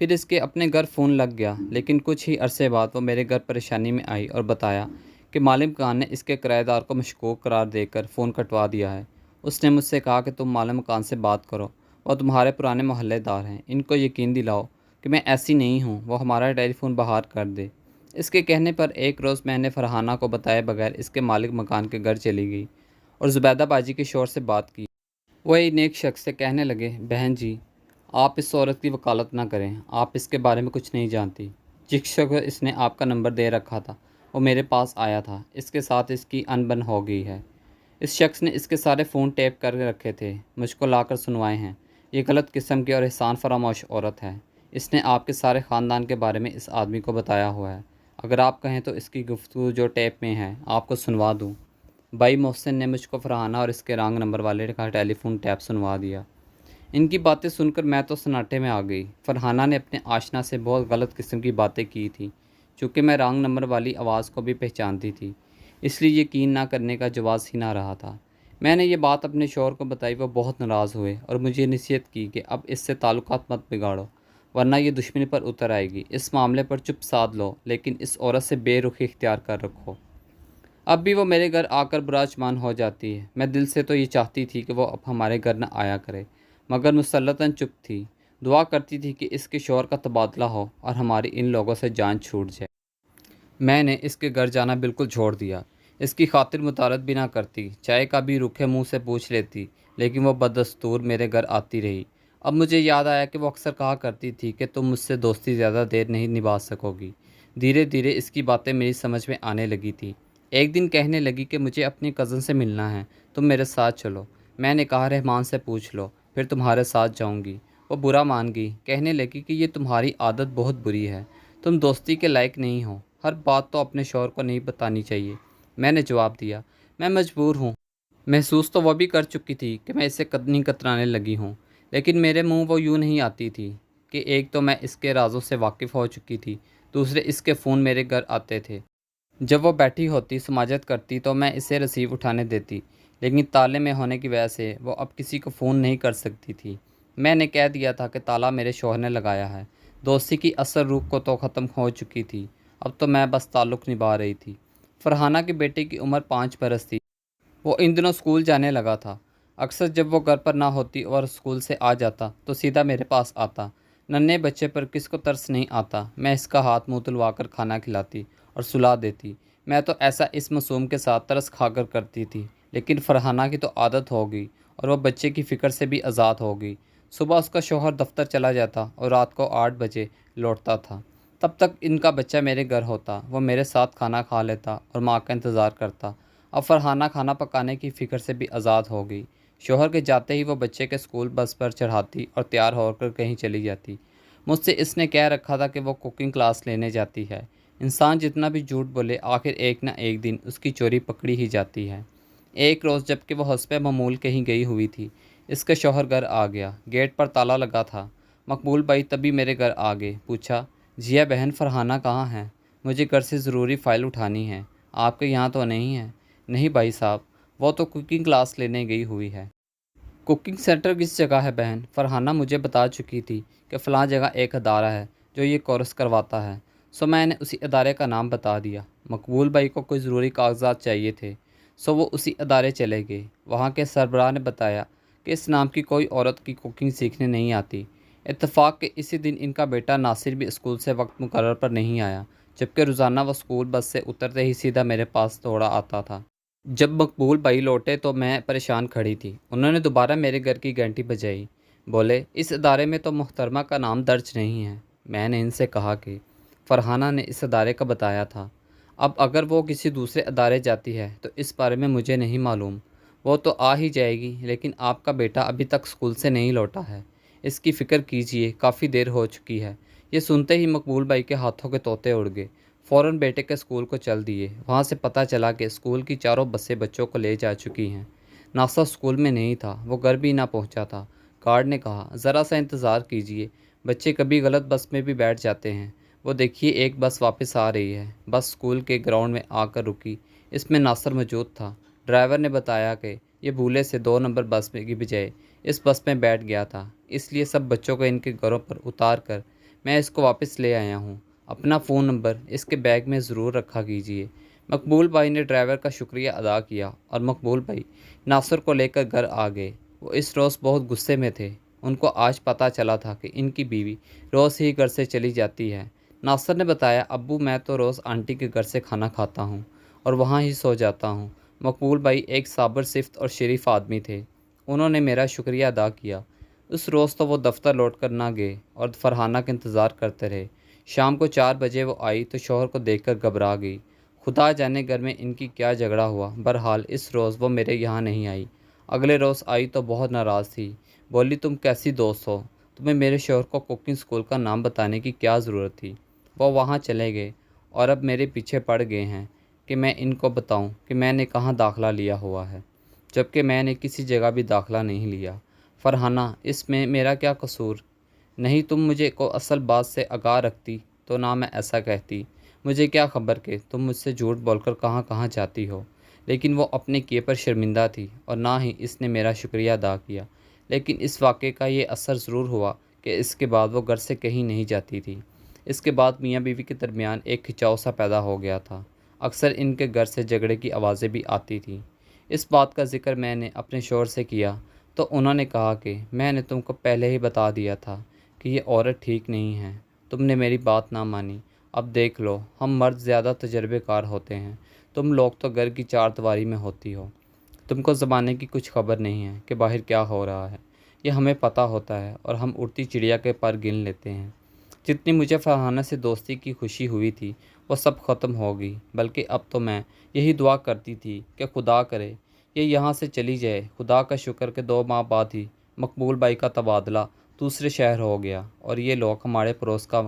پھر اس کے اپنے گھر فون لگ گیا، لیکن کچھ ہی عرصے بعد وہ میرے گھر پریشانی میں آئی اور بتایا کہ مالم مکان نے اس کے کرایہ دار کو مشکوک قرار دے کر فون کٹوا دیا ہے۔ اس نے مجھ سے کہا کہ تم مالم مکان سے بات کرو، وہ تمہارے پرانے محلے دار ہیں، ان کو یقین دلاؤ کہ میں ایسی نہیں ہوں، وہ ہمارا ٹیلی فون بحال کر دے۔ اس کے کہنے پر ایک روز میں نے فرحانہ کو بتائے بغیر اس کے مالک مکان کے گھر چلی گئی اور زبیدہ باجی کے شوہر سے بات کی۔ وہ ایک نیک شخص سے کہنے لگے، بہن جی، آپ اس عورت کی وکالت نہ کریں، آپ اس کے بارے میں کچھ نہیں جانتی۔ جس شخص اس نے آپ کا نمبر دے رکھا تھا وہ میرے پاس آیا تھا، اس کے ساتھ اس کی انبن ہو گئی ہے۔ اس شخص نے اس کے سارے فون ٹیپ کر رکھے تھے، مجھ کو لا کر سنوائے ہیں۔ یہ غلط قسم کی اور احسان فراموش عورت ہے۔ اس نے آپ کے سارے خاندان کے بارے میں اس آدمی کو بتایا ہوا ہے۔ اگر آپ کہیں تو اس کی گفتگو جو ٹیپ میں ہے آپ کو سنوا دوں۔ بھائی محسن نے مجھ کو فرحانہ اور اس کے رانگ نمبر والے کا ٹیلی فون ٹیپ سنوا دیا۔ ان کی باتیں سن کر میں تو سناٹے میں آ گئی۔ فرحانہ نے اپنے آشنا سے بہت غلط قسم کی باتیں کی تھیں، چونکہ میں رانگ نمبر والی آواز کو بھی پہچانتی تھی، اس لیے یقین نہ کرنے کا جواز ہی نہ رہا تھا۔ میں نے یہ بات اپنے شوہر کو بتائی، وہ بہت ناراض ہوئے اور مجھے نصیحت کی کہ اب اس سے تعلقات مت بگاڑو، ورنہ یہ دشمنی پر اتر آئے گی۔ اس معاملے پر چپ سادھ لو، لیکن اس عورت سے بے رخی اختیار کر رکھو۔ اب بھی وہ میرے گھر آ کر براجمان ہو جاتی ہے۔ میں دل سے تو یہ چاہتی تھی کہ وہ اب ہمارے گھر نہ آیا کرے، مگر مسلطاً چپ تھی۔ دعا کرتی تھی کہ اس کے شوہر کا تبادلہ ہو اور ہماری ان لوگوں سے جان چھوٹ جائے۔ میں نے اس کے گھر جانا بالکل چھوڑ دیا، اس کی خاطر مطالعت بھی نہ کرتی، چائے کا بھی روکھے منہ سے پوچھ لیتی، لیکن وہ بدستور میرے گھر آتی رہی۔ اب مجھے یاد آیا کہ وہ اکثر کہا کرتی تھی کہ تم مجھ سے دوستی زیادہ دیر نہیں نبھا سکو گی۔ دھیرے دھیرے اس کی باتیں میری سمجھ میں آنے لگی تھی۔ ایک دن کہنے لگی کہ مجھے اپنی کزن سے ملنا ہے، تم میرے ساتھ چلو۔ میں نے کہا رحمان سے پوچھ لو، پھر تمہارے ساتھ جاؤں گی۔ وہ برا مان گئی، کہنے لگی کہ یہ تمہاری عادت بہت بری ہے، تم دوستی کے لائق نہیں ہو، ہر بات تو اپنے شوہر کو نہیں بتانی چاہیے۔ میں نے جواب دیا، میں مجبور ہوں۔ محسوس تو وہ بھی کر چکی تھی کہ میں اسے قدنی کترانے لگی ہوں، لیکن میرے منہ وہ یوں نہیں آتی تھی کہ ایک تو میں اس کے رازوں سے واقف ہو چکی تھی، دوسرے اس کے فون میرے گھر آتے تھے۔ جب وہ بیٹھی ہوتی سماجت کرتی تو میں اسے رسیو اٹھانے دیتی، لیکن تالے میں ہونے کی وجہ سے وہ اب کسی کو فون نہیں کر سکتی تھی۔ میں نے کہہ دیا تھا کہ تالا میرے شوہر نے لگایا ہے۔ دوستی کی اثر روح کو تو ختم ہو چکی تھی، اب تو میں بس تعلق نبھا رہی تھی۔ فرحانہ کے بیٹے کی عمر 5 برس تھی۔ وہ ان دنوں اسکول جانے لگا تھا۔ اکثر جب وہ گھر پر نہ ہوتی اور اسکول سے آ جاتا تو سیدھا میرے پاس آتا۔ ننھے بچے پر کس کو ترس نہیں آتا؟ میں اس کا ہاتھ منہ دلوا کر کھانا کھلاتی اور سلا دیتی۔ میں تو ایسا اس معصوم کے ساتھ ترس کھا کر کرتی تھی، لیکن فرحانہ کی تو عادت ہو گئی اور وہ بچے کی فکر سے بھی آزاد ہو گئی۔ صبح اس کا شوہر دفتر چلا جاتا اور رات کو 8 بجے لوٹتا تھا۔ تب تک ان کا بچہ میرے گھر ہوتا، وہ میرے ساتھ کھانا کھا لیتا اور ماں کا انتظار کرتا۔ اب فرحانہ کھانا پکانے کی فکر سے بھی آزاد ہو گئی۔ شوہر کے جاتے ہی وہ بچے کے اسکول بس پر چڑھاتی اور تیار ہو کر کہیں چلی جاتی۔ مجھ سے اس نے کہہ رکھا تھا کہ وہ کوکنگ کلاس لینے جاتی ہے۔ انسان جتنا بھی جھوٹ بولے، آخر ایک نہ ایک دن اس کی چوری پکڑی ہی جاتی ہے۔ ایک روز جب کہ وہ حسب معمول کہیں گئی ہوئی تھی، اس کا شوہر گھر آ گیا۔ گیٹ پر تالا لگا تھا۔ مقبول بھائی تبھی میرے گھر آ گئے۔ پوچھا، جیا بہن فرحانہ کہاں ہے؟ مجھے گھر سے ضروری فائل اٹھانی ہے، آپ کے یہاں تو نہیں ہے؟ نہیں بھائی صاحب، وہ تو کوکنگ کلاس لینے گئی ہوئی ہے۔ کوکنگ سینٹر کس جگہ ہے بہن؟ فرحانہ مجھے بتا چکی تھی کہ فلاں جگہ ایک ادارہ ہے جو یہ کورس کرواتا ہے، سو میں نے اسی ادارے کا نام بتا دیا۔ مقبول بھائی کو کوئی ضروری کاغذات چاہیے تھے، سو وہ اسی ادارے چلے گئے۔ وہاں کے سربراہ نے بتایا کہ اس نام کی کوئی عورت کی کوکنگ سیکھنے نہیں آتی۔ اتفاق کہ اسی دن ان کا بیٹا ناصر بھی اسکول سے وقت مقرر پر نہیں آیا، جبکہ روزانہ وہ اسکول بس سے اترتے ہی سیدھا میرے پاس دوڑا آتا تھا۔ جب مقبول بھائی لوٹے تو میں پریشان کھڑی تھی۔ انہوں نے دوبارہ میرے گھر کی گھنٹی بجائی۔ بولے، اس ادارے میں تو محترمہ کا نام درج نہیں ہے۔ میں نے ان سے کہا کہ فرحانہ نے اس ادارے کا بتایا تھا، اب اگر وہ کسی دوسرے ادارے جاتی ہے تو اس بارے میں مجھے نہیں معلوم، وہ تو آ ہی جائے گی، لیکن آپ کا بیٹا ابھی تک اسکول سے نہیں لوٹا ہے، اس کی فکر کیجئے، کافی دیر ہو چکی ہے۔ یہ سنتے ہی مقبول بھائی کے ہاتھوں کے طوطے اڑ گئے۔ فوراً بیٹے کے اسکول کو چل دیے۔ وہاں سے پتہ چلا کہ اسکول کی چاروں بسیں بچوں کو لے جا چکی ہیں۔ ناصر اسکول میں نہیں تھا، وہ گھر بھی نہ پہنچا تھا۔ گارڈ نے کہا، ذرا سا انتظار کیجئے، بچے کبھی غلط بس میں بھی بیٹھ جاتے ہیں۔ وہ دیکھیے ایک بس واپس آ رہی ہے۔ بس اسکول کے گراؤنڈ میں آ کر رکی، اس میں ناصر موجود تھا۔ ڈرائیور نے بتایا کہ یہ بھولے سے 2 نمبر بس میں کی بجائے اس بس میں بیٹھ گیا تھا، اس لیے سب بچوں کو ان کے گھروں پر اتار کر میں اس کو واپس لے آیا ہوں، اپنا فون نمبر اس کے بیگ میں ضرور رکھا کیجیے۔ مقبول بھائی نے ڈرائیور کا شکریہ ادا کیا اور مقبول بھائی ناصر کو لے کر گھر آ گئے۔ وہ اس روز بہت غصے میں تھے۔ ان کو آج پتہ چلا تھا کہ ان کی بیوی روز ہی گھر سے چلی جاتی ہے۔ ناصر نے بتایا، ابو میں تو روز آنٹی کے گھر سے کھانا کھاتا ہوں اور وہاں ہی سو جاتا ہوں۔ مقبول بھائی ایک صابر صفت اور شریف آدمی تھے۔ انہوں نے میرا شکریہ ادا کیا۔ اس روز تو وہ دفتر لوٹ کر نہ گئے اور فرحانہ کا انتظار کرتے رہے۔ شام کو 4 بجے وہ آئی تو شوہر کو دیکھ کر گھبرا گئی۔ خدا جانے گھر میں ان کی کیا جھگڑا ہوا۔ بہرحال اس روز وہ میرے یہاں نہیں آئی۔ اگلے روز آئی تو بہت ناراض تھی۔ بولی، تم کیسی دوست ہو، تمہیں میرے شوہر کو کوکنگ اسکول کا نام بتانے کی کیا ضرورت تھی۔ وہ وہاں چلے گئے اور اب میرے پیچھے پڑ گئے ہیں کہ میں ان کو بتاؤں کہ میں نے کہاں داخلہ لیا ہوا ہے، جبکہ میں نے کسی جگہ بھی داخلہ نہیں لیا۔ فرحانہ، اس میں میرا کیا قصور؟ نہیں، تم مجھے کو اصل بات سے آگاہ رکھتی تو نہ میں ایسا کہتی۔ مجھے کیا خبر کہ تم مجھ سے جھوٹ بول کر کہاں کہاں جاتی ہو۔ لیکن وہ اپنے کیے پر شرمندہ تھی اور نہ ہی اس نے میرا شکریہ ادا کیا۔ لیکن اس واقعے کا یہ اثر ضرور ہوا کہ اس کے بعد وہ گھر سے کہیں نہیں جاتی تھی۔ اس کے بعد میاں بیوی کے درمیان ایک کھچاؤ سا پیدا ہو گیا تھا۔ اکثر ان کے گھر سے جھگڑے کی آوازیں بھی آتی تھیں۔ اس بات کا ذکر میں نے اپنے شوہر سے کیا تو انہوں نے کہا کہ میں نے تم کو پہلے ہی بتا دیا تھا کہ یہ عورت ٹھیک نہیں ہے، تم نے میری بات نہ مانی۔ اب دیکھ لو، ہم مرد زیادہ تجربے کار ہوتے ہیں، تم لوگ تو گھر کی چار دیواری میں ہوتی ہو، تم کو زمانے کی کچھ خبر نہیں ہے کہ باہر کیا ہو رہا ہے۔ یہ ہمیں پتہ ہوتا ہے اور ہم اڑتی چڑیا کے پر گن لیتے ہیں۔ جتنی مجھے فرحانہ سے دوستی کی خوشی ہوئی تھی وہ سب ختم ہو گئی، بلکہ اب تو میں یہی دعا کرتی تھی کہ خدا کرے یہ یہاں سے چلی جائے۔ خدا کا شکر کہ 2 ماہ بعد ہی مقبول بھائی کا تبادلہ دوسرے شہر ہو گیا اور یہ لوگ ہمارے پڑوس کا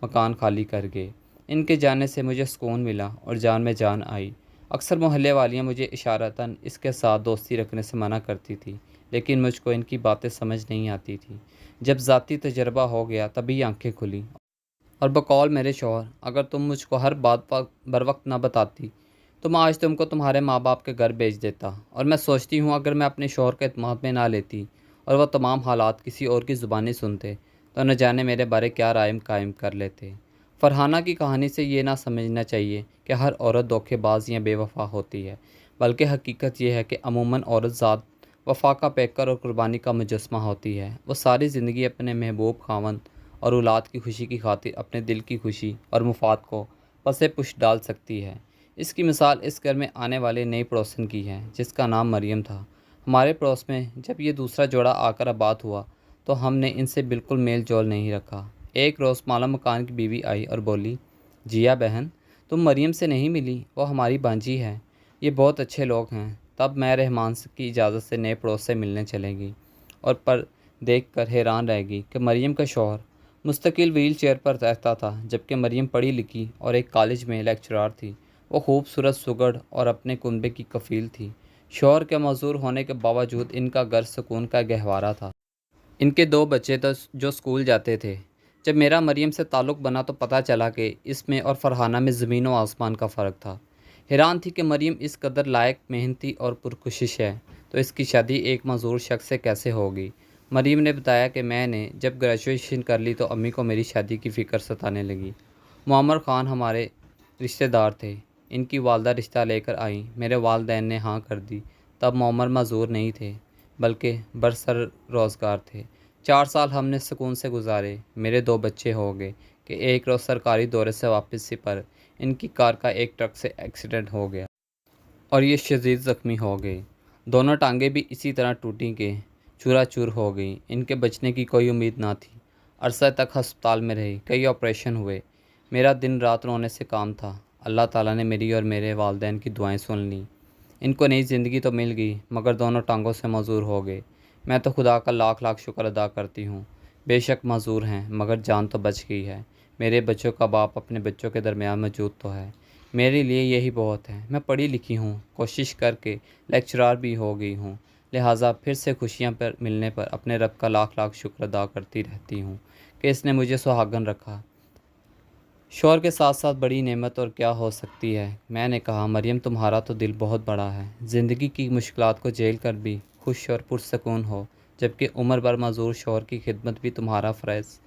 مکان خالی کر گئے۔ ان کے جانے سے مجھے سکون ملا اور جان میں جان آئی۔ اکثر محلے والیاں مجھے اشارتاً اس کے ساتھ دوستی رکھنے سے منع کرتی تھی، لیکن مجھ کو ان کی باتیں سمجھ نہیں آتی تھی۔ جب ذاتی تجربہ ہو گیا تبھی آنکھیں کھلیں۔ اور بقول میرے شوہر، اگر تم مجھ کو ہر بات بروقت نہ بتاتی تو میں آج تم کو تمہارے ماں باپ کے گھر بھیج دیتا۔ اور میں سوچتی ہوں اگر میں اپنے شوہر کے اعتماد میں نہ لیتی اور وہ تمام حالات کسی اور کی زبانی سنتے تو نہ جانے میرے بارے کیا رائے قائم کر لیتے۔ فرحانہ کی کہانی سے یہ نہ سمجھنا چاہیے کہ ہر عورت دھوکے باز یا بے وفا ہوتی ہے، بلکہ حقیقت یہ ہے کہ عموماً عورت ذات وفا کا پیکر اور قربانی کا مجسمہ ہوتی ہے۔ وہ ساری زندگی اپنے محبوب خاوند اور اولاد کی خوشی کی خاطر اپنے دل کی خوشی اور مفاد کو پسے پش ڈال سکتی ہے۔ اس کی مثال اس گھر میں آنے والے نئی پڑوسن کی ہے جس کا نام مریم تھا۔ ہمارے پڑوس میں جب یہ دوسرا جوڑا آ کر آباد ہوا تو ہم نے ان سے بالکل میل جول نہیں رکھا۔ ایک روز مالا مکان کی بیوی آئی اور بولی، جیا بہن، تم مریم سے نہیں ملی؟ وہ ہماری بانجی ہے، یہ بہت اچھے لوگ ہیں۔ تب میں رحمان کی اجازت سے نئے پڑوس سے ملنے چلے گی اور پر دیکھ کر حیران رہ گئی کہ مریم کا شوہر مستقل ویل چیئر پر رہتا تھا، جبکہ مریم پڑھی لکھی اور ایک کالج میں لیکچرار تھی۔ وہ خوبصورت، سگڑھ اور اپنے کنبے کی کفیل تھی۔ شوہر کے معذور ہونے کے باوجود ان کا گھر سکون کا گہوارہ تھا۔ ان کے 2 بچے تھے جو اسکول جاتے تھے۔ جب میرا مریم سے تعلق بنا تو پتہ چلا کہ اس میں اور فرحانہ میں زمین و آسمان کا فرق تھا۔ حیران تھی کہ مریم اس قدر لائق، محنتی اور پرکشش ہے تو اس کی شادی ایک معذور شخص سے کیسے ہوگی۔ مریم نے بتایا کہ میں نے جب گریجویشن کر لی تو امی کو میری شادی کی فکر ستانے لگی۔ معمر خان ہمارے رشتہ دار تھے، ان کی والدہ رشتہ لے کر آئیں، میرے والدین نے ہاں کر دی۔ تب معمر معذور نہیں تھے بلکہ برسر روزگار تھے۔ 4 سال ہم نے سکون سے گزارے۔ میرے 2 بچے ہو گئے کہ ایک روز سرکاری دورے سے واپسی پر ان کی کار کا ایک ٹرک سے ایکسیڈنٹ ہو گیا اور یہ شدید زخمی ہو گئے۔ دونوں ٹانگیں بھی اسی طرح ٹوٹیں کہ چورا چور ہو گئیں۔ ان کے بچنے کی کوئی امید نہ تھی۔ عرصہ تک ہسپتال میں رہی، کئی آپریشن ہوئے۔ میرا دن رات رونے سے کام تھا۔ اللہ تعالیٰ نے میری اور میرے والدین کی دعائیں سن لیں۔ ان کو نئی زندگی تو مل گئی مگر دونوں ٹانگوں سے معذور ہو گئے۔ میں تو خدا کا لاکھ لاکھ شکر ادا کرتی ہوں۔ بے شک معذور ہیں مگر جان تو بچ گئی ہے۔ میرے بچوں کا باپ اپنے بچوں کے درمیان موجود تو ہے۔ میرے لیے یہی بہت ہے۔ میں پڑھی لکھی ہوں، کوشش کر کے لیکچرار بھی ہو گئی ہوں، لہٰذا پھر سے خوشیاں پر ملنے پر اپنے رب کا لاکھ لاکھ شکر ادا کرتی رہتی ہوں کہ اس نے مجھے سہاگن رکھا۔ شوہر کے ساتھ ساتھ بڑی نعمت اور کیا ہو سکتی ہے۔ میں نے کہا، مریم تمہارا تو دل بہت بڑا ہے، زندگی کی مشکلات کو جھیل کر بھی خوش اور پرسکون ہو، جبکہ عمر بھر معذور شوہر کی خدمت بھی تمہارا فرض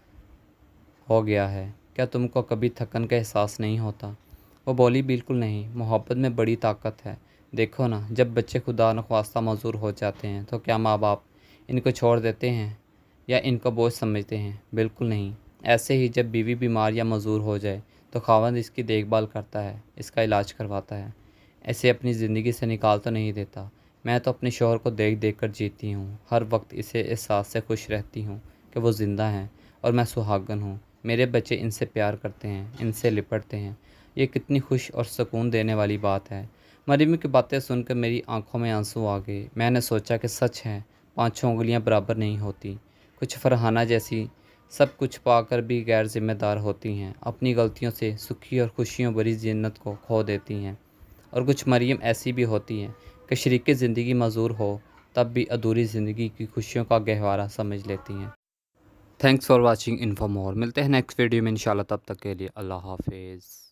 ہو گیا ہے، کیا تم کو کبھی تھکن کا احساس نہیں ہوتا؟ وہ بولی بالکل نہیں، محبت میں بڑی طاقت ہے۔ دیکھو نا، جب بچے خدا نخواستہ معذور ہو جاتے ہیں تو کیا ماں باپ ان کو چھوڑ دیتے ہیں یا ان کو بوجھ سمجھتے ہیں؟ بالکل نہیں۔ ایسے ہی جب بیوی بیمار یا معذور ہو جائے تو خاوند اس کی دیکھ بھال کرتا ہے، اس کا علاج کرواتا ہے، ایسے اپنی زندگی سے نکال تو نہیں دیتا۔ میں تو اپنے شوہر کو دیکھ دیکھ کر جیتی ہوں، ہر وقت اسے احساس سے خوش رہتی ہوں کہ وہ زندہ ہیں اور میں سہاگن ہوں۔ میرے بچے ان سے پیار کرتے ہیں، ان سے لپٹتے ہیں۔ یہ کتنی خوش اور سکون دینے والی بات ہے۔ مریم کی باتیں سن کر میری آنکھوں میں آنسو آ گئے۔ میں نے سوچا کہ سچ ہے، پانچوں انگلیاں برابر نہیں ہوتی۔ کچھ فرحانہ جیسی سب کچھ پا کر بھی غیر ذمہ دار ہوتی ہیں، اپنی غلطیوں سے سکھی اور خوشیوں بھری جنت کو کھو دیتی ہیں، اور کچھ مریم ایسی بھی ہوتی ہیں کہ شریک زندگی معذور ہو تب بھی ادھوری زندگی کی خوشیوں کا گہوارہ سمجھ لیتی ہیں۔ تھینکس فار واچنگ انفو مور۔ ملتے ہیں نیکسٹ ویڈیو میں انشاءاللہ، تب تک کے لیے اللہ حافظ۔